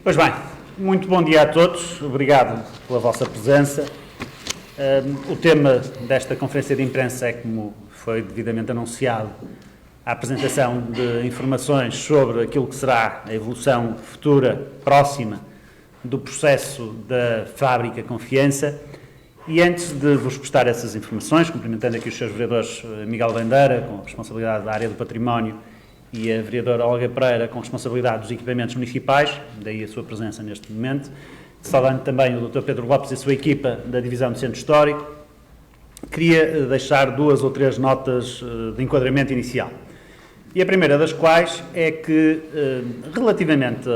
Pois bem, muito bom dia a todos, obrigado pela vossa presença. O tema desta conferência de imprensa é, como foi devidamente anunciado, a apresentação de informações sobre aquilo que será a evolução futura, próxima, do processo da Fábrica Confiança. E antes de vos prestar essas informações, cumprimentando aqui os seus vereadores Miguel Bandeira, com responsabilidade da área do património, e a vereadora Olga Pereira, com responsabilidade dos equipamentos municipais, daí a sua presença neste momento, saudando também o Dr. Pedro Lopes e a sua equipa da Divisão do Centro Histórico, queria deixar duas ou três notas de enquadramento inicial. E a primeira das quais é que, relativamente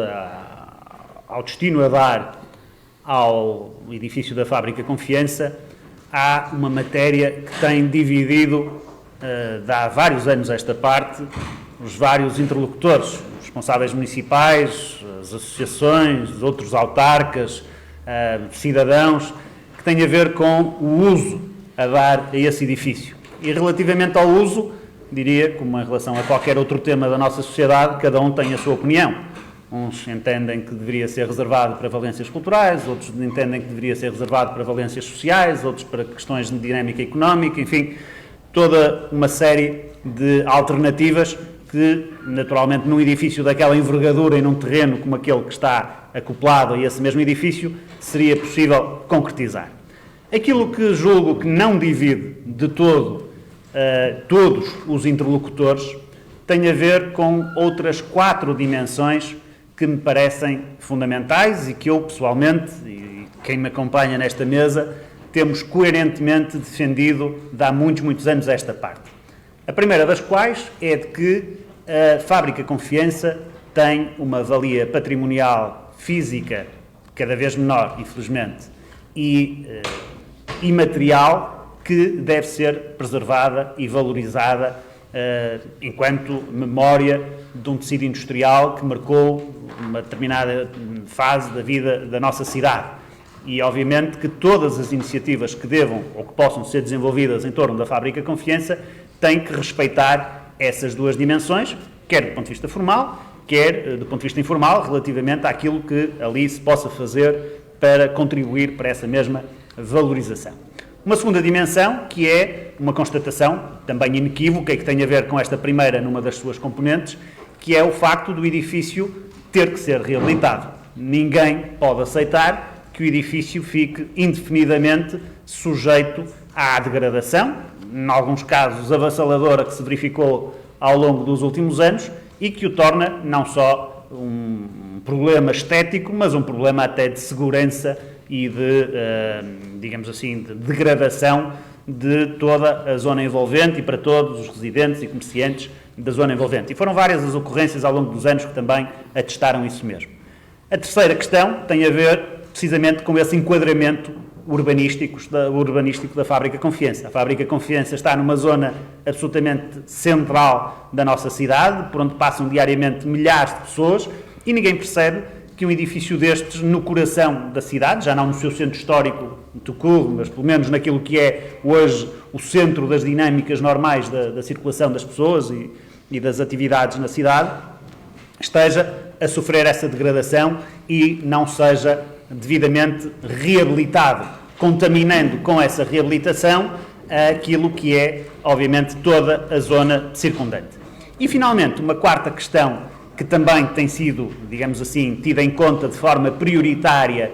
ao destino a dar ao edifício da Fábrica Confiança, há uma matéria que tem dividido, de há vários anos esta parte, os vários interlocutores, os responsáveis municipais, as associações, outros autarcas, cidadãos, que têm a ver com o uso a dar a esse edifício. E relativamente ao uso, diria, como em relação a qualquer outro tema da nossa sociedade, cada um tem a sua opinião. Uns entendem que deveria ser reservado para valências culturais, outros entendem que deveria ser reservado para valências sociais, outros para questões de dinâmica económica, enfim, toda uma série de alternativas que, naturalmente, num edifício daquela envergadura e num terreno como aquele que está acoplado a esse mesmo edifício, seria possível concretizar. Aquilo que julgo que não divide de todo todos os interlocutores tem a ver com outras 4 dimensões que me parecem fundamentais e que eu, pessoalmente, e quem me acompanha nesta mesa, temos coerentemente defendido de há muitos anos esta parte. A primeira das quais é de que a Fábrica Confiança tem uma valia patrimonial física cada vez menor, infelizmente, e imaterial que deve ser preservada e valorizada enquanto memória de um tecido industrial que marcou uma determinada fase da vida da nossa cidade. E, obviamente, que todas as iniciativas que devam ou que possam ser desenvolvidas em torno da Fábrica Confiança têm que respeitar essas duas dimensões, quer do ponto de vista formal, quer do ponto de vista informal, relativamente àquilo que ali se possa fazer para contribuir para essa mesma valorização. Uma segunda dimensão, que é uma constatação, também inequívoca, e que tem a ver com esta primeira numa das suas componentes, que é o facto do edifício ter que ser reabilitado. Ninguém pode aceitar que o edifício fique indefinidamente sujeito à degradação, em alguns casos avassaladora, que se verificou ao longo dos últimos anos e que o torna não só um problema estético, mas um problema até de segurança e de, digamos assim, de degradação de toda a zona envolvente e para todos os residentes e comerciantes da zona envolvente. E foram várias as ocorrências ao longo dos anos que também atestaram isso mesmo. A terceira questão tem a ver precisamente com esse enquadramento urbanístico da Fábrica Confiança. A Fábrica Confiança está numa zona absolutamente central da nossa cidade, por onde passam diariamente milhares de pessoas e ninguém percebe que um edifício destes no coração da cidade, já não no seu centro histórico muito curto, mas pelo menos naquilo que é hoje o centro das dinâmicas normais da circulação das pessoas e das atividades na cidade, esteja a sofrer essa degradação e não seja devidamente reabilitado, contaminando com essa reabilitação aquilo que é, obviamente, toda a zona circundante. E, finalmente, uma quarta questão que também tem sido, digamos assim, tida em conta de forma prioritária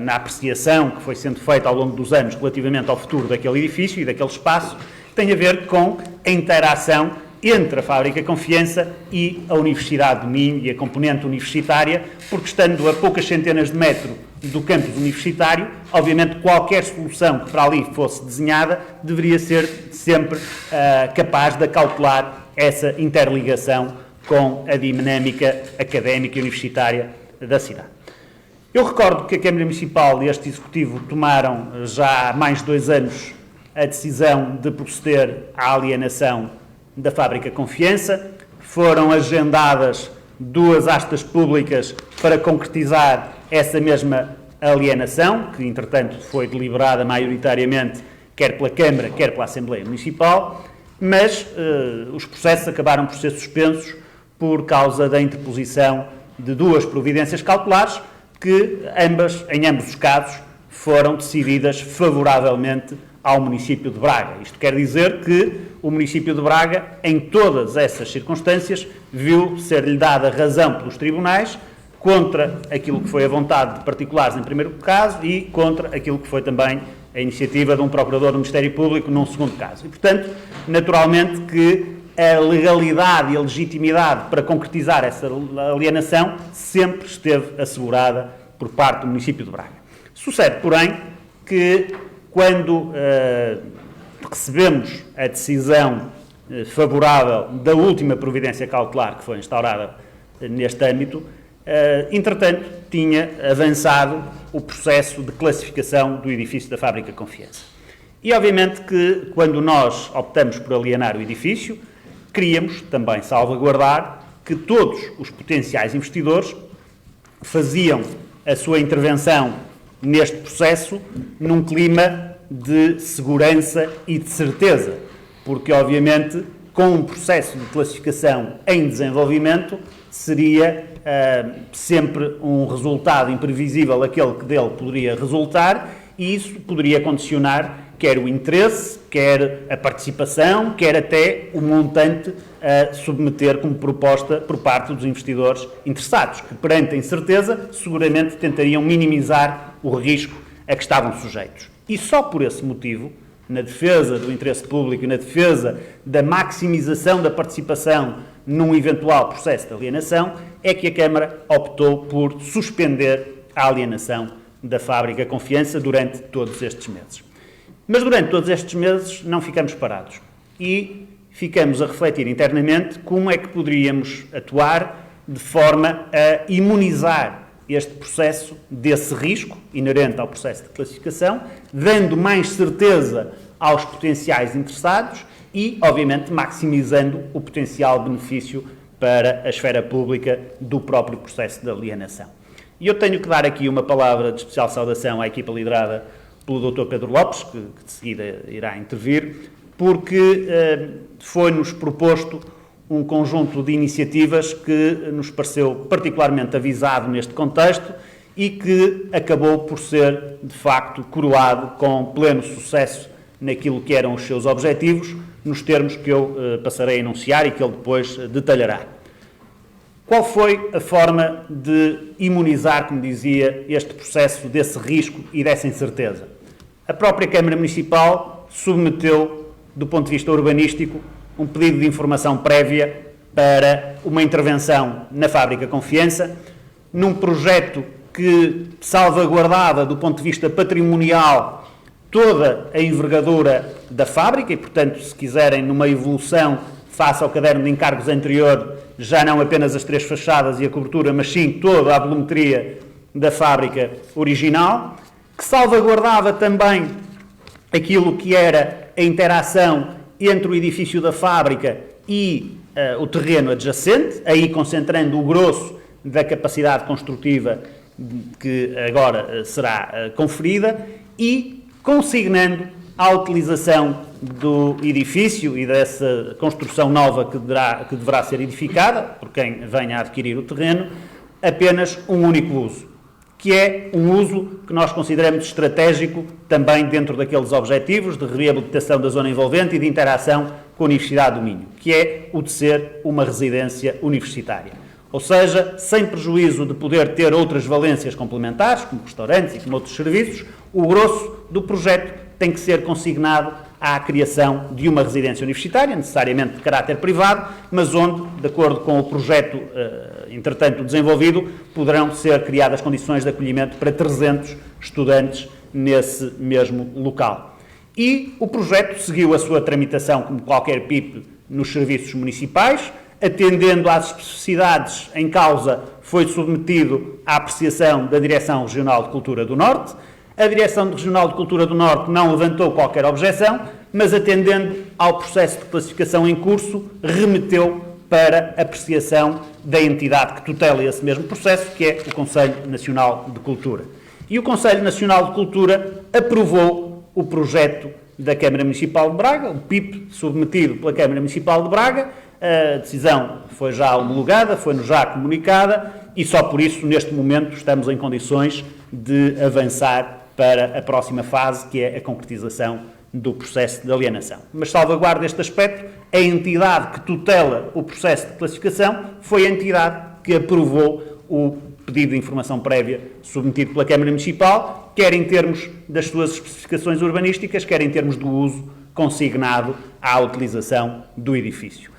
na apreciação que foi sendo feita ao longo dos anos relativamente ao futuro daquele edifício e daquele espaço, tem a ver com a interação entre a Fábrica Confiança e a Universidade do Minho e a componente universitária, porque estando a poucas centenas de metros do campus universitário, obviamente qualquer solução que para ali fosse desenhada deveria ser sempre capaz de acautelar essa interligação com a dinâmica académica e universitária da cidade. Eu recordo que a Câmara Municipal e este Executivo tomaram já há mais de 2 anos a decisão de proceder à alienação da Fábrica Confiança. Foram agendadas 2 astas públicas para concretizar essa mesma alienação, que entretanto foi deliberada maioritariamente quer pela Câmara, quer pela Assembleia Municipal, mas os processos acabaram por ser suspensos por causa da interposição de 2 providências cautelares que, em ambos os casos, foram decididas favoravelmente ao município de Braga. Isto quer dizer que o município de Braga, em todas essas circunstâncias, viu ser-lhe dada razão pelos tribunais contra aquilo que foi a vontade de particulares em primeiro caso e contra aquilo que foi também a iniciativa de um procurador do Ministério Público num segundo caso. E, portanto, naturalmente que a legalidade e a legitimidade para concretizar essa alienação sempre esteve assegurada por parte do município de Braga. Sucede, porém, que quando recebemos a decisão favorável da última providência cautelar que foi instaurada neste âmbito, entretanto, tinha avançado o processo de classificação do edifício da Fábrica Confiança. E, obviamente, que quando nós optamos por alienar o edifício, queríamos também salvaguardar que todos os potenciais investidores faziam a sua intervenção neste processo num clima de segurança e de certeza, porque, obviamente, com um processo de classificação em desenvolvimento, seria sempre um resultado imprevisível aquele que dele poderia resultar, e isso poderia condicionar quer o interesse, quer a participação, quer até o montante a submeter como proposta por parte dos investidores interessados, que perante a incerteza seguramente tentariam minimizar o risco a que estavam sujeitos. E só por esse motivo, na defesa do interesse público e na defesa da maximização da participação num eventual processo de alienação, é que a Câmara optou por suspender a alienação da Fábrica Confiança durante todos estes meses. Mas durante todos estes meses não ficamos parados e ficamos a refletir internamente como é que poderíamos atuar de forma a imunizar este processo desse risco inerente ao processo de classificação, dando mais certeza aos potenciais interessados e, obviamente, maximizando o potencial benefício para a esfera pública do próprio processo de alienação. E eu tenho que dar aqui uma palavra de especial saudação à equipa liderada pelo Dr. Pedro Lopes, que de seguida irá intervir, porque foi-nos proposto um conjunto de iniciativas que nos pareceu particularmente avisado neste contexto e que acabou por ser, de facto, coroado com pleno sucesso naquilo que eram os seus objetivos, nos termos que eu passarei a enunciar e que ele depois detalhará. Qual foi a forma de imunizar, como dizia, este processo desse risco e dessa incerteza? A própria Câmara Municipal submeteu, do ponto de vista urbanístico, um pedido de informação prévia para uma intervenção na Fábrica Confiança, num projeto que salvaguardava, do ponto de vista patrimonial, toda a envergadura da fábrica e, portanto, se quiserem, numa evolução face ao caderno de encargos anterior, já não apenas as 3 fachadas e a cobertura, mas sim toda a volumetria da fábrica original, que salvaguardava também aquilo que era a interação entre o edifício da fábrica e o terreno adjacente, aí concentrando o grosso da capacidade construtiva que agora será conferida e consignando a utilização do edifício e dessa construção nova que deverá ser edificada, por quem venha a adquirir o terreno, apenas um único uso, que é um uso que nós consideramos estratégico também dentro daqueles objetivos de reabilitação da zona envolvente e de interação com a Universidade do Minho, que é o de ser uma residência universitária. Ou seja, sem prejuízo de poder ter outras valências complementares, como restaurantes e como outros serviços, o grosso do projeto tem que ser consignado à criação de uma residência universitária, necessariamente de caráter privado, mas onde, de acordo com o projeto, entretanto, desenvolvido, poderão ser criadas condições de acolhimento para 300 estudantes nesse mesmo local. E o projeto seguiu a sua tramitação, como qualquer PIP, nos serviços municipais, atendendo às especificidades em causa, foi submetido à apreciação da Direção Regional de Cultura do Norte. A Direção Regional de Cultura do Norte não levantou qualquer objeção, mas atendendo ao processo de classificação em curso, remeteu para apreciação da entidade que tutela esse mesmo processo, que é o Conselho Nacional de Cultura. E o Conselho Nacional de Cultura aprovou o projeto da Câmara Municipal de Braga, o PIP submetido pela Câmara Municipal de Braga, A decisão foi já homologada, foi-nos já comunicada e só por isso, neste momento, estamos em condições de avançar para a próxima fase, que é a concretização do processo de alienação. Mas salvaguarda este aspecto, a entidade que tutela o processo de classificação foi a entidade que aprovou o pedido de informação prévia submetido pela Câmara Municipal, quer em termos das suas especificações urbanísticas, quer em termos do uso consignado à utilização do edifício.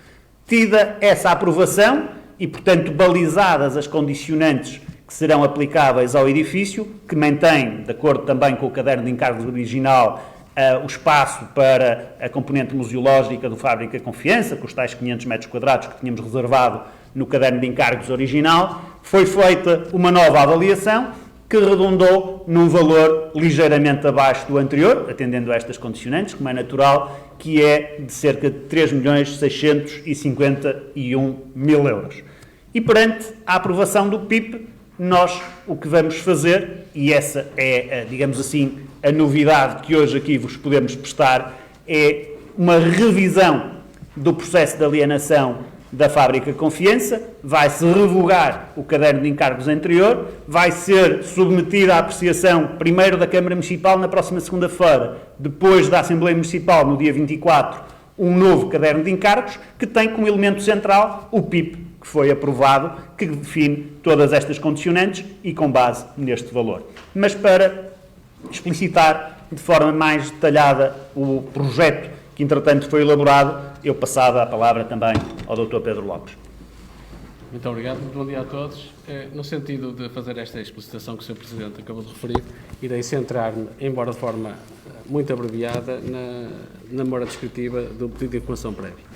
Tida essa aprovação e, portanto, balizadas as condicionantes que serão aplicáveis ao edifício, que mantém, de acordo também com o caderno de encargos original, o espaço para a componente museológica do Fábrica Confiança, com os tais 500 metros quadrados que tínhamos reservado no caderno de encargos original, foi feita uma nova avaliação que redundou num valor ligeiramente abaixo do anterior, atendendo a estas condicionantes, como é natural, que é de cerca de 3.651.000 euros. E perante a aprovação do PIP, nós o que vamos fazer, e essa é, digamos assim, a novidade que hoje aqui vos podemos prestar, é uma revisão do processo de alienação da Fábrica Confiança, vai-se revogar o caderno de encargos anterior, vai ser submetido à apreciação primeiro da Câmara Municipal na próxima segunda-feira, depois da Assembleia Municipal no dia 24, um novo caderno de encargos que tem como elemento central o PIP, que foi aprovado, que define todas estas condicionantes e com base neste valor. Mas para explicitar de forma mais detalhada o projeto que, entretanto, foi elaborado, eu passava a palavra também ao Dr. Pedro Lopes. Muito obrigado, muito bom dia a todos. No sentido de fazer esta explicitação que o Sr. Presidente acabou de referir, irei centrar-me, embora de forma muito abreviada, na memória descritiva do pedido de informação prévia.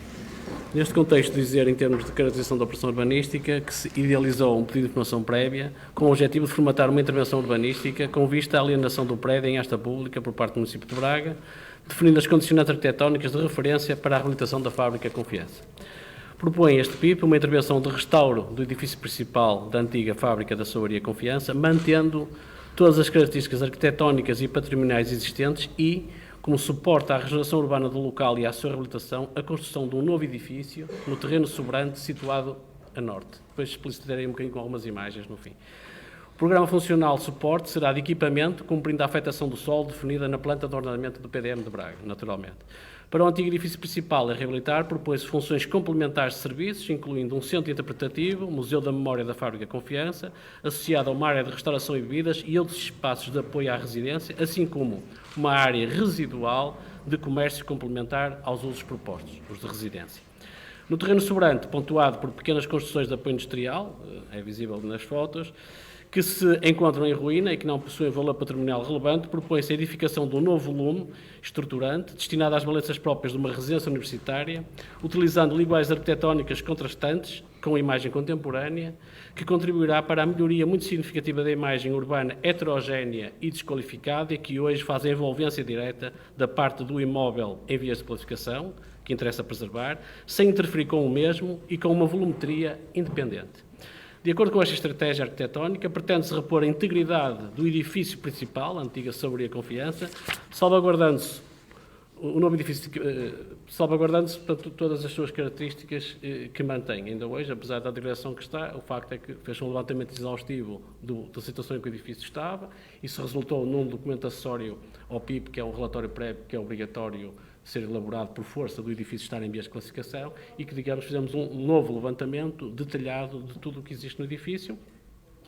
Neste contexto, dizer, em termos de caracterização da operação urbanística, que se idealizou um pedido de informação prévia com o objetivo de formatar uma intervenção urbanística com vista à alienação do prédio em asta pública por parte do município de Braga, definindo as condicionantes arquitetónicas de referência para a reabilitação da Fábrica Confiança. Propõe este PIP uma intervenção de restauro do edifício principal da antiga Fábrica da Açouaria Confiança, mantendo todas as características arquitetónicas e patrimoniais existentes e, como suporte à regeneração urbana do local e à sua reabilitação, a construção de um novo edifício no terreno sobrante situado a norte. Depois explicitarei um bocadinho com algumas imagens no fim. O programa funcional de suporte será de equipamento, cumprindo a afetação do solo definida na planta de ordenamento do PDM de Braga, naturalmente. Para o antigo edifício principal a reabilitar, propôs funções complementares de serviços, incluindo um centro interpretativo, Museu da Memória da Fábrica Confiança, associado a uma área de restauração e bebidas e outros espaços de apoio à residência, assim como uma área residual de comércio complementar aos usos propostos, os de residência. No terreno sobrante, pontuado por pequenas construções de apoio industrial, é visível nas fotos, que se encontram em ruína e que não possuem valor patrimonial relevante, propõe-se a edificação de um novo volume estruturante destinado às valências próprias de uma residência universitária, utilizando linguagens arquitetónicas contrastantes com a imagem contemporânea, que contribuirá para a melhoria muito significativa da imagem urbana heterogénea e desqualificada e que hoje faz a envolvência direta da parte do imóvel em vias de qualificação, que interessa preservar, sem interferir com o mesmo e com uma volumetria independente. De acordo com esta estratégia arquitetónica, pretende-se repor a integridade do edifício principal, a antiga Açouaria Confiança, salvaguardando-se o novo edifício, salvaguardando-se todas as suas características que mantém ainda hoje, apesar da direção que está. O facto é que fez um levantamento exaustivo da situação em que o edifício estava. Isso resultou num documento acessório ao PIP, que é um relatório prévio que é obrigatório ser elaborado por força do edifício estar em vias de classificação e que, digamos, fizemos um novo levantamento detalhado de tudo o que existe no edifício.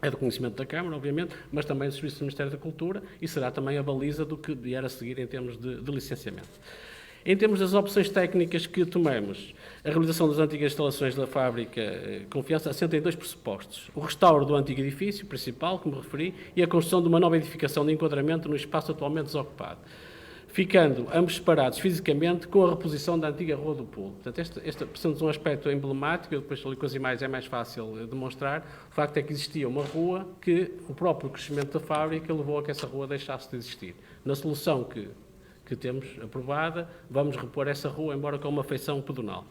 É do conhecimento da Câmara, obviamente, mas também do Serviço do Ministério da Cultura e será também a baliza do que vier a seguir em termos de licenciamento. Em termos das opções técnicas que tomamos, a realização das antigas instalações da Fábrica Confiança assenta em dois pressupostos. O restauro do antigo edifício principal, como referi, e a construção de uma nova edificação de enquadramento no espaço atualmente desocupado, ficando ambos separados fisicamente com a reposição da antiga Rua do Pulo. Portanto, este é um aspecto emblemático, eu depois ali com as imagens é mais fácil demonstrar. O facto é que existia uma rua que o próprio crescimento da fábrica levou a que essa rua deixasse de existir. Na solução que temos aprovada, vamos repor essa rua, embora com uma feição pedonal.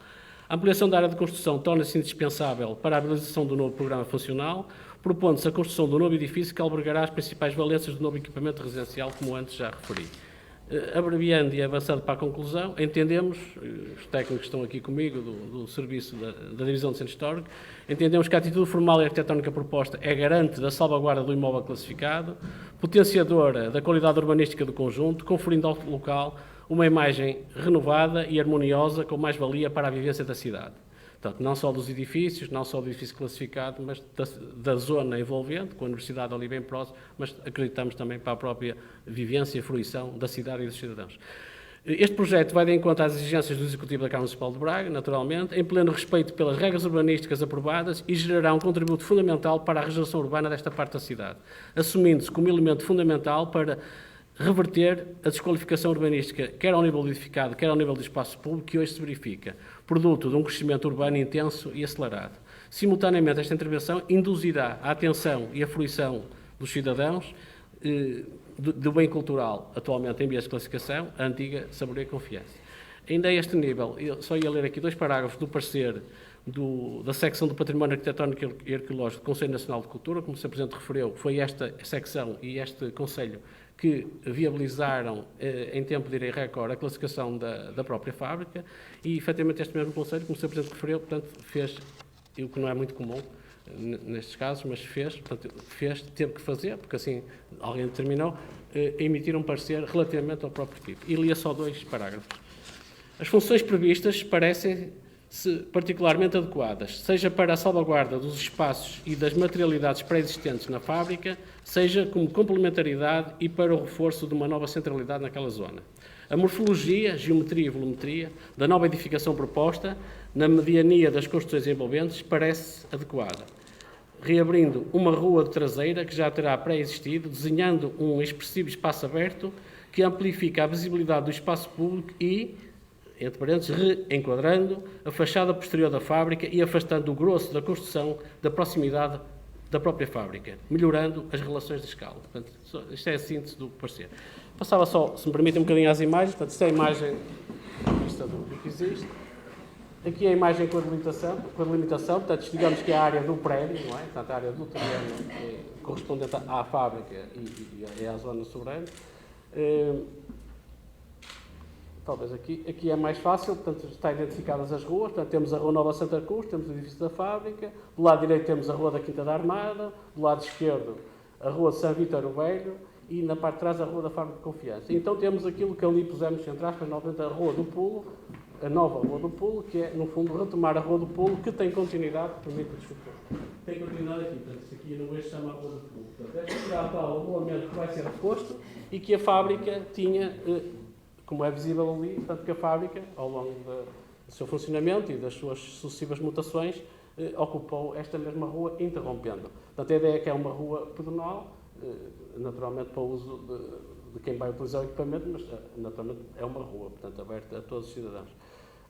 A ampliação da área de construção torna-se indispensável para a realização do novo programa funcional, propondo-se a construção do novo edifício que albergará as principais valências do novo equipamento residencial, como antes já referi. Abreviando e avançando para a conclusão, entendemos, os técnicos que estão aqui comigo, do Serviço da Divisão de Centro Histórico, entendemos que a atitude formal e arquitetónica proposta é garante da salvaguarda do imóvel classificado, potenciadora da qualidade urbanística do conjunto, conferindo ao local uma imagem renovada e harmoniosa com mais-valia para a vivência da cidade. Portanto, não só dos edifícios, não só do edifício classificado, mas da zona envolvente, com a universidade ali bem próxima, mas acreditamos também para a própria vivência e fruição da cidade e dos cidadãos. Este projeto vai de encontro às exigências do Executivo da Câmara Municipal de Braga, naturalmente, em pleno respeito pelas regras urbanísticas aprovadas e gerará um contributo fundamental para a regeneração urbana desta parte da cidade, assumindo-se como elemento fundamental para reverter a desqualificação urbanística, quer ao nível do edificado, quer ao nível do espaço público, que hoje se verifica, produto de um crescimento urbano intenso e acelerado. Simultaneamente, esta intervenção induzirá a atenção e a fruição dos cidadãos do bem cultural, atualmente em vias de classificação, a antiga Saboreia e Confiança. Ainda a este nível, eu só ia ler aqui 2 parágrafos do parecer da secção do Património Arquitetónico e Arqueológico do Conselho Nacional de Cultura, como o Sr. Presidente referiu, foi esta secção e este Conselho que viabilizaram em tempo de recorde a classificação da própria fábrica e, efetivamente, este mesmo Conselho, como o Sr. Presidente referiu, portanto, fez o que não é muito comum nestes casos, mas teve que fazer, porque assim alguém determinou, emitir um parecer relativamente ao próprio tipo. E lia só 2 parágrafos. As funções previstas parecem-se particularmente adequadas, seja para a salvaguarda dos espaços e das materialidades pré-existentes na fábrica, seja como complementaridade e para o reforço de uma nova centralidade naquela zona. A morfologia, geometria e volumetria da nova edificação proposta, na mediania das construções envolventes, parece adequada, reabrindo uma rua de traseira que já terá pré-existido, desenhando um expressivo espaço aberto que amplifica a visibilidade do espaço público e, entre parênteses, reenquadrando a fachada posterior da fábrica e afastando o grosso da construção da proximidade da própria fábrica, melhorando as relações de escala. Portanto, isto é a síntese do parecer. Passava só, se me permitem, um bocadinho às imagens. Portanto, isto é a imagem vista do que existe. Aqui é a imagem com a delimitação. Portanto, digamos que é a área do prédio, não é? Portanto, a área do terreno correspondente à fábrica e à zona soberana. Talvez aqui é mais fácil, portanto, está identificadas as ruas, portanto, temos a Rua Nova Santa Cruz, temos o edifício da fábrica, do lado direito temos a Rua da Quinta da Armada, do lado esquerdo a Rua de São Vítor o Velho e na parte de trás a Rua da Fábrica de Confiança. Então temos aquilo que ali pusemos, entre aspas, novamente a Rua do Pulo, a nova Rua do Pulo, que é, no fundo, retomar a Rua do Pulo, que tem continuidade, permite-me desculpar, tem continuidade aqui, portanto, isto aqui no eixo chama a Rua do Pulo. Portanto, esta será tal regulamento que vai ser reposto e que a fábrica tinha, como é visível ali, portanto, que a fábrica, ao longo do seu funcionamento e das suas sucessivas mutações, ocupou esta mesma rua, interrompendo. Portanto, a ideia é que é uma rua pedonal, naturalmente para o uso de quem vai utilizar o equipamento, mas naturalmente é uma rua, portanto, aberta a todos os cidadãos.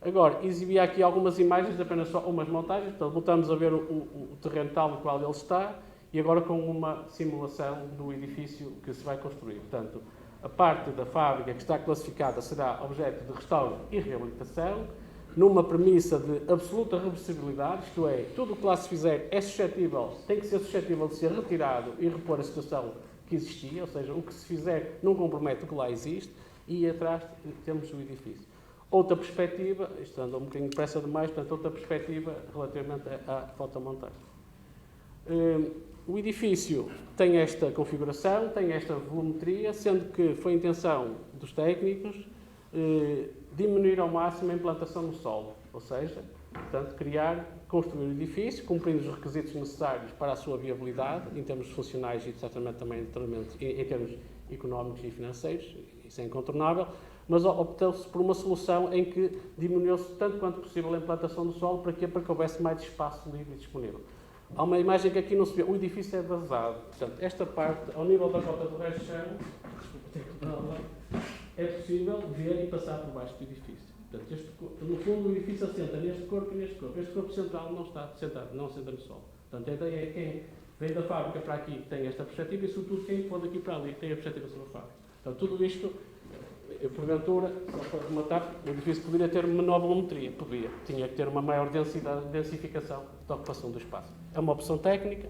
Agora, exibia aqui algumas imagens, apenas só umas montagens, portanto, voltamos a ver o terreno tal no qual ele está e agora com uma simulação do edifício que se vai construir. Portanto, a parte da fábrica que está classificada será objeto de restauro e reabilitação, numa premissa de absoluta reversibilidade, isto é, tudo o que lá se fizer é suscetível, tem que ser suscetível de ser retirado e repor a situação que existia, ou seja, o que se fizer não compromete o que lá existe, e atrás temos o edifício. Outra perspectiva, isto anda um bocadinho depressa demais, portanto, outra perspectiva relativamente à fotomontagem. O edifício tem esta configuração, tem esta volumetria, sendo que foi a intenção dos técnicos diminuir ao máximo a implantação no solo, ou seja, portanto, construir o edifício, cumprindo os requisitos necessários para a sua viabilidade, em termos funcionais e, certamente, também em termos económicos e financeiros, isso é incontornável, mas optou-se por uma solução em que diminuiu-se tanto quanto possível a implantação do solo, para que houvesse mais espaço livre e disponível. Há uma imagem que aqui não se vê, o edifício é vazado, portanto, esta parte, ao nível da cota do resto de chão, é possível ver e passar por baixo do edifício. Portanto, no fundo, o edifício assenta neste corpo e neste corpo. Este corpo central não está sentado, não assenta no solo. Portanto, a ideia é quem vem da fábrica para aqui tem esta perspectiva e, sobretudo, quem for daqui para ali tem a perspectiva sobre a fábrica. Portanto, tudo isto, porventura, só para rematar, o edifício poderia ter uma nova volumetria. Podia. Tinha que ter uma maior densificação da ocupação do espaço. É uma opção técnica,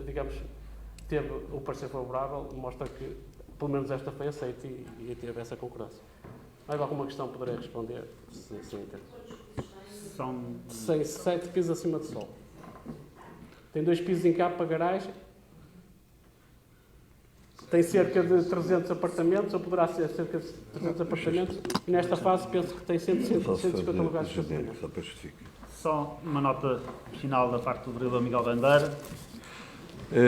digamos, teve o parecer favorável, mostra que pelo menos esta foi aceita e teve essa concordância. Mais alguma questão poderei responder? Sim, São 7 pisos acima do sol. Tem 2 pisos em capa, garagem. Tem cerca de 300 apartamentos, ou poderá ser cerca de 300 apartamentos, e nesta fase penso que tem 150 lugares de estacionamento. só uma nota final da parte do vereador Miguel Bandeira.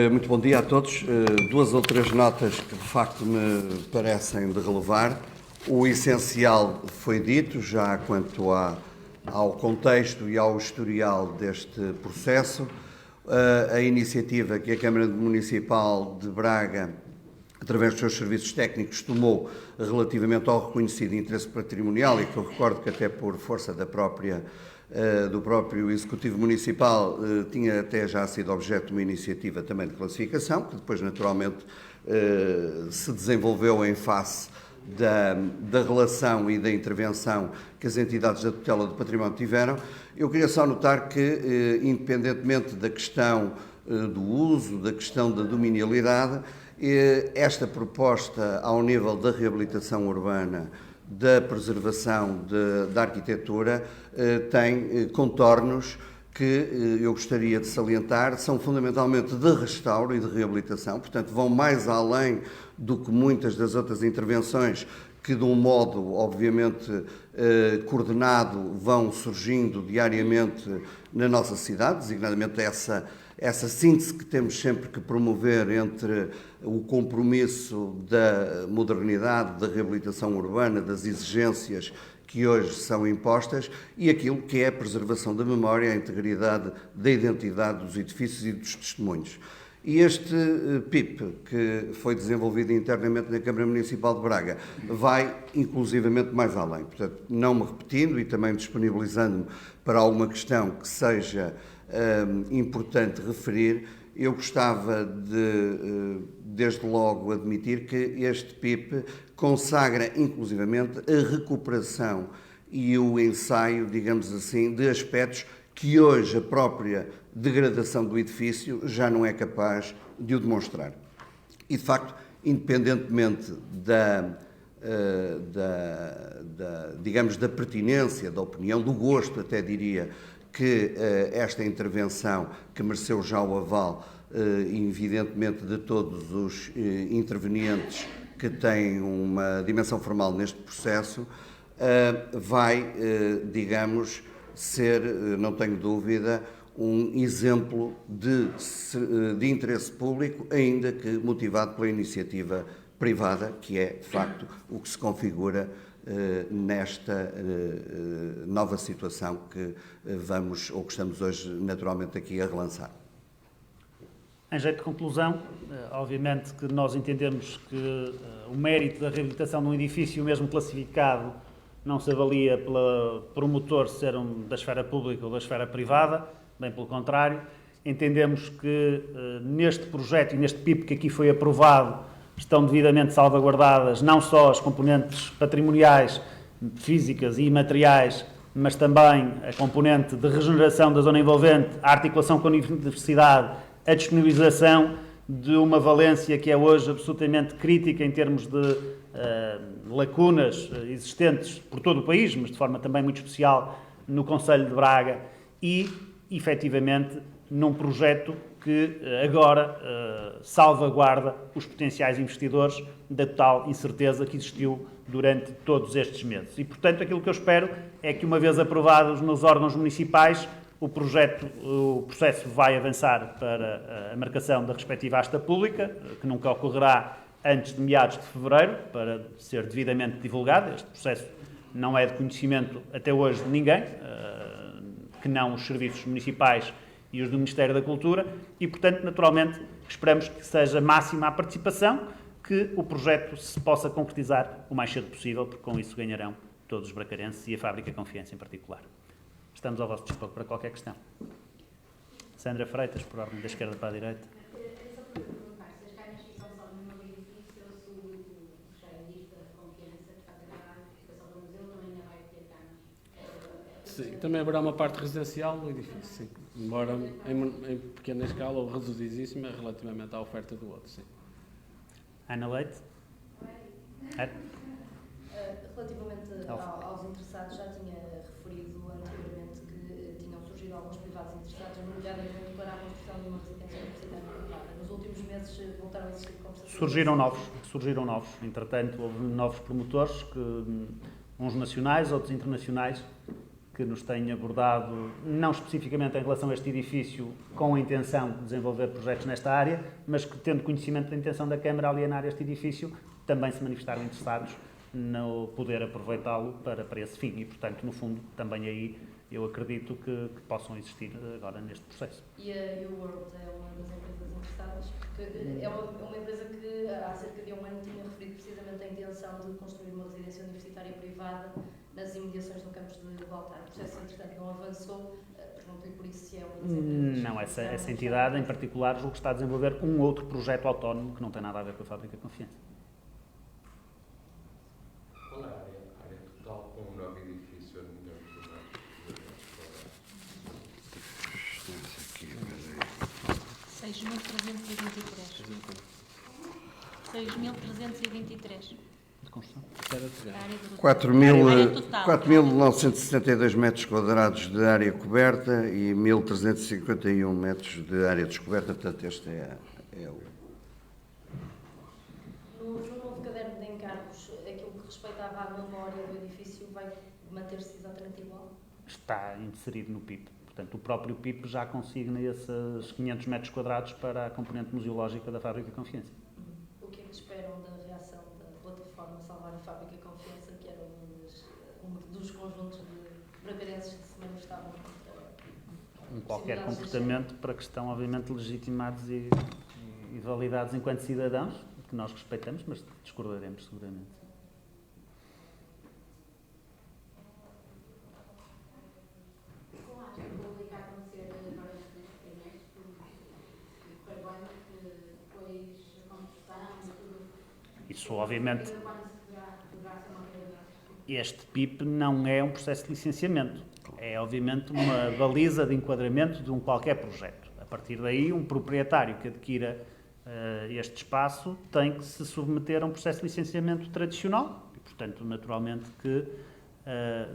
Muito bom dia a todos. 2 ou 3 notas que de facto me parecem de relevar. O essencial foi dito já quanto ao contexto e ao historial deste processo. A iniciativa que a Câmara Municipal de Braga, através dos seus serviços técnicos, tomou relativamente ao reconhecido interesse patrimonial, e que eu recordo que até por força do próprio Executivo Municipal tinha até já sido objeto de uma iniciativa também de classificação, que depois naturalmente se desenvolveu em face da relação e da intervenção que as entidades da tutela do património tiveram. Eu queria só notar que, independentemente da questão do uso, da questão da dominialidade, esta proposta ao nível da reabilitação urbana, da preservação da arquitetura, tem contornos que eu gostaria de salientar, são fundamentalmente de restauro e de reabilitação, portanto vão mais além do que muitas das outras intervenções que de um modo, obviamente, coordenado vão surgindo diariamente na nossa cidade, designadamente essa síntese que temos sempre que promover entre o compromisso da modernidade, da reabilitação urbana, das exigências que hoje são impostas e aquilo que é a preservação da memória, a integridade da identidade dos edifícios e dos testemunhos. E este PIP, que foi desenvolvido internamente na Câmara Municipal de Braga, vai inclusivamente mais além. Portanto, não me repetindo e também disponibilizando-me para alguma questão que seja importante referir, eu gostava de, desde logo, admitir que este PIP consagra inclusivamente a recuperação e o ensaio, digamos assim, de aspectos que hoje a própria degradação do edifício já não é capaz de o demonstrar. E, de facto, independentemente digamos, da pertinência, da opinião, do gosto, até diria, que esta intervenção, que mereceu já o aval, evidentemente, de todos os intervenientes que têm uma dimensão formal neste processo, vai, digamos, ser, não tenho dúvida, um exemplo de interesse público, ainda que motivado pela iniciativa privada, que é, de facto, o que se configura nesta nova situação que vamos, ou que estamos hoje, naturalmente, aqui a relançar. Em jeito de conclusão, obviamente que nós entendemos que o mérito da reabilitação de um edifício, mesmo classificado, não se avalia pelo promotor ser da esfera pública ou da esfera privada, bem pelo contrário. Entendemos que neste projeto e neste PIP que aqui foi aprovado estão devidamente salvaguardadas não só as componentes patrimoniais, físicas e imateriais, mas também a componente de regeneração da zona envolvente, a articulação com a universidade, a disponibilização de uma valência que é hoje absolutamente crítica em termos de lacunas existentes por todo o país, mas de forma também muito especial no Concelho de Braga e, efetivamente, num projeto que agora salvaguarda os potenciais investidores da total incerteza que existiu durante todos estes meses. E, portanto, aquilo que eu espero é que, uma vez aprovados nos órgãos municipais, o processo vai avançar para a marcação da respectiva asta pública, que nunca ocorrerá antes de meados de fevereiro, para ser devidamente divulgado. Este processo não é de conhecimento até hoje de ninguém, que não os serviços municipais e os do Ministério da Cultura, e, portanto, naturalmente, esperamos que seja máxima a participação, que o projeto se possa concretizar o mais cedo possível, porque com isso ganharão todos os bracarenses e a Fábrica Confiança em particular. Estamos ao vosso dispor para qualquer questão. Sandra Freitas, por ordem da esquerda para a direita. Só para perguntar, se as câmaras ficam só no meu edifício ou se o cheio da Confiança, que está a trabalhar a edificação do museu, também ainda vai ter câmaras? Sim, também haverá uma parte residencial no edifício, sim. Embora em pequena escala ou reduzidíssima relativamente à oferta do outro, sim. Ana Leite. Relativamente aos interessados, já tinha referido anteriormente que tinham surgido alguns privados interessados, nomeadamente para a construção de uma residência universitária privada. Nos últimos meses voltaram a existir conversações? Surgiram novos. Entretanto, houve novos promotores, uns nacionais, outros internacionais, que nos têm abordado, não especificamente em relação a este edifício, com a intenção de desenvolver projetos nesta área, mas que, tendo conhecimento da intenção da Câmara alienar este edifício, também se manifestaram interessados no poder aproveitá-lo para esse fim. E, portanto, no fundo, também aí eu acredito que possam existir agora neste processo. E a YouWorld é uma das empresas interessadas, porque é uma empresa que há cerca de um ano tinha referido precisamente a intenção de construir uma residência universitária privada nas imediações do campus de Baltar. O processo, entretanto, não avançou. Pergunto-lhe por isso se é uma das empresas. Não, essa entidade em particular julgo que está a desenvolver um outro projeto autónomo que não tem nada a ver com a Fábrica Confiança. Qual é a área total com o novo edifício a milhões de metros 6.323. De construção? A área total. 4.972 metros quadrados de área coberta e 1.351 metros de área descoberta, portanto este é o... No novo caderno de encargos, aquilo que respeitava à memória do edifício vai manter-se exatamente igual? Está inserido no PIP. Portanto, o próprio PIP já consigna esses 500 metros quadrados para a componente museológica da Fábrica Confiança. O que é que esperam da reação da plataforma Salvar a Fábrica Confiança, que era um dos conjuntos de bracarenses que se manifestavam contra Qualquer comportamento para que estão, obviamente, legitimados e validados enquanto cidadãos, que nós respeitamos, mas discordaremos seguramente. Isso, obviamente, este PIP não é um processo de licenciamento. É, obviamente, uma baliza de enquadramento de um qualquer projeto. A partir daí, um proprietário que adquira este espaço tem que se submeter a um processo de licenciamento tradicional e, portanto, naturalmente que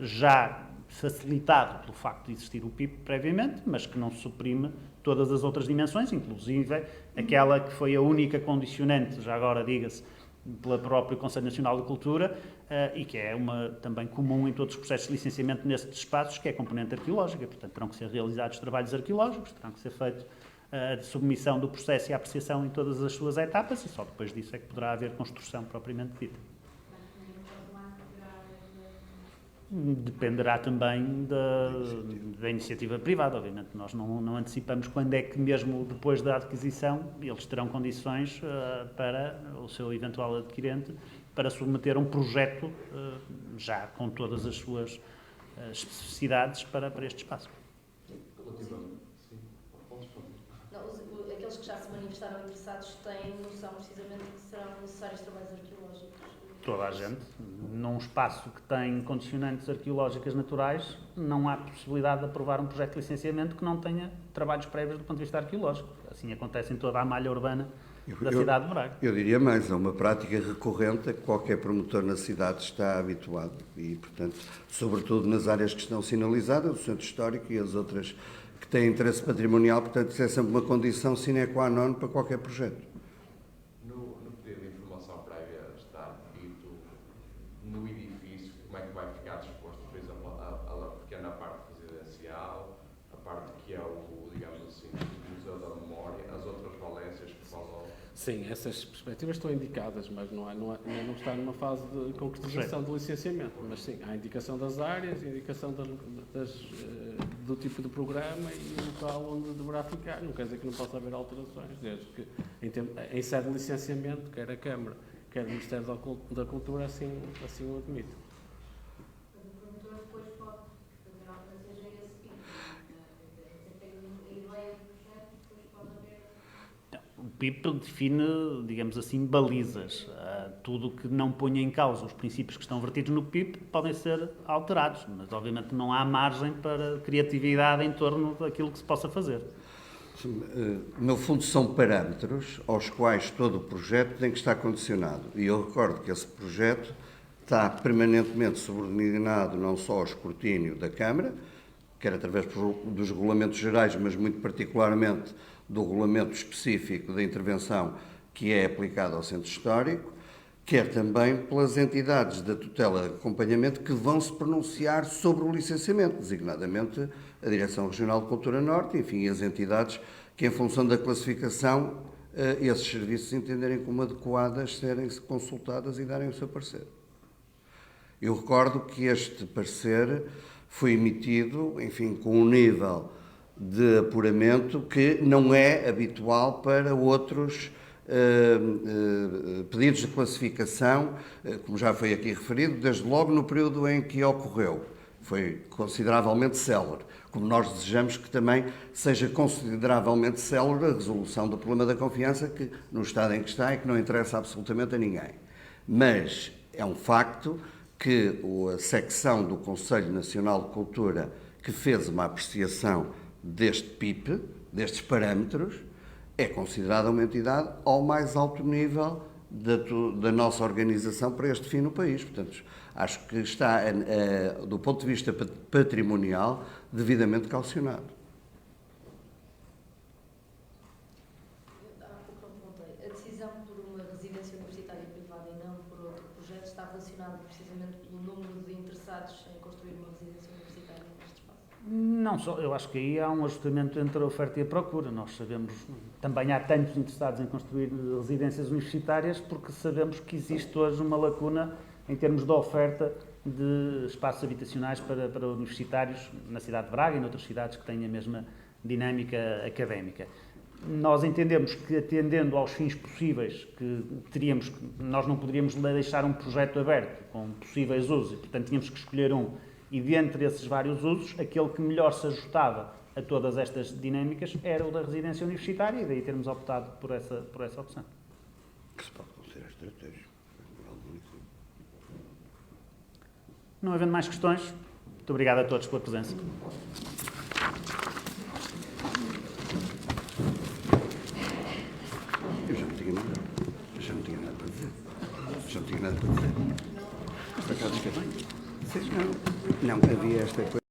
já facilitado pelo facto de existir o PIP previamente, mas que não suprime todas as outras dimensões, inclusive aquela que foi a única condicionante, já agora diga-se, pelo próprio Conselho Nacional de Cultura e que é também comum em todos os processos de licenciamento nestes espaços, que é a componente arqueológica. Portanto, terão que ser realizados trabalhos arqueológicos, terão que ser feito a submissão do processo e a apreciação em todas as suas etapas e só depois disso é que poderá haver construção propriamente dita. Dependerá também da iniciativa privada, obviamente. Nós não antecipamos quando é que, mesmo depois da adquisição, eles terão condições para o seu eventual adquirente para submeter um projeto já com todas as suas especificidades para este espaço. Aqueles que já se manifestaram interessados têm noção precisamente que serão necessários trabalhos arqueológicos? Toda a gente. Num espaço que tem condicionantes arqueológicas naturais, não há possibilidade de aprovar um projeto de licenciamento que não tenha trabalhos prévios do ponto de vista arqueológico. Assim acontece em toda a malha urbana da cidade de Braga. Eu diria mais, é uma prática recorrente a que qualquer promotor na cidade está habituado e, portanto, sobretudo nas áreas que estão sinalizadas, o centro histórico e as outras que têm interesse patrimonial, portanto, isso é sempre uma condição sine qua non para qualquer projeto. No pedido de informação prévia está dito no edifício como é que vai ficar disposto, por exemplo, a pequena parte residencial, a parte que é o, digamos assim, o Museu da Memória, as outras valências que falam. Sim, essas perspectivas estão indicadas, mas não está numa fase de concretização do licenciamento. Mas sim, há indicação das áreas, indicação do tipo de programa e o local onde deverá ficar. Não quer dizer que não possa haver alterações, desde que em sede de licenciamento, quer a Câmara, quer o Ministério da Cultura, assim o admite. O promotor depois pode fazer alterações a esse tipo. Você tem a ideia do projeto e depois pode haver... O PIP define, digamos assim, balizas. Tudo que não ponha em causa os princípios que estão vertidos no PIP podem ser alterados, mas obviamente não há margem para criatividade em torno daquilo que se possa fazer. No fundo, são parâmetros aos quais todo o projeto tem que estar condicionado. E eu recordo que esse projeto está permanentemente subordinado não só ao escrutínio da Câmara, quer através dos regulamentos gerais, mas muito particularmente do regulamento específico da intervenção que é aplicado ao centro histórico, quer também pelas entidades da tutela de acompanhamento que vão se pronunciar sobre o licenciamento, designadamente a Direção Regional de Cultura Norte, enfim, as entidades que, em função da classificação, esses serviços entenderem como adequadas, serem consultadas e darem o seu parecer. Eu recordo que este parecer foi emitido, enfim, com um nível de apuramento que não é habitual para outros pedidos de classificação, como já foi aqui referido, desde logo no período em que ocorreu. Foi consideravelmente célere, como nós desejamos que também seja consideravelmente célere a resolução do problema da confiança, que no estado em que está e que não interessa absolutamente a ninguém. Mas é um facto que a secção do Conselho Nacional de Cultura que fez uma apreciação deste PIP, destes parâmetros, é considerada uma entidade ao mais alto nível da nossa organização para este fim no país. Portanto, acho que está, do ponto de vista patrimonial, devidamente calcionado. Há pouco não perguntei. A decisão por uma residência universitária privada e não por outro projeto está relacionada precisamente pelo número de interessados em construir uma residência universitária neste espaço? Não só, eu acho que aí há um ajustamento entre a oferta e a procura. Nós sabemos, também há tantos interessados em construir residências universitárias porque sabemos que existe hoje uma lacuna em termos de oferta de espaços habitacionais para universitários na cidade de Braga e noutras cidades que têm a mesma dinâmica académica. Nós entendemos que, atendendo aos fins possíveis que teríamos, nós não poderíamos deixar um projeto aberto com possíveis usos e, portanto, tínhamos que escolher um. E, dentre esses vários usos, aquele que melhor se ajustava a todas estas dinâmicas era o da residência universitária, e daí termos optado por essa opção. Que se pode considerar estratégico. Não havendo mais questões, muito obrigado a todos pela presença. Eu já não tinha nada para dizer. Por acaso fica bem? Não havia esta coisa.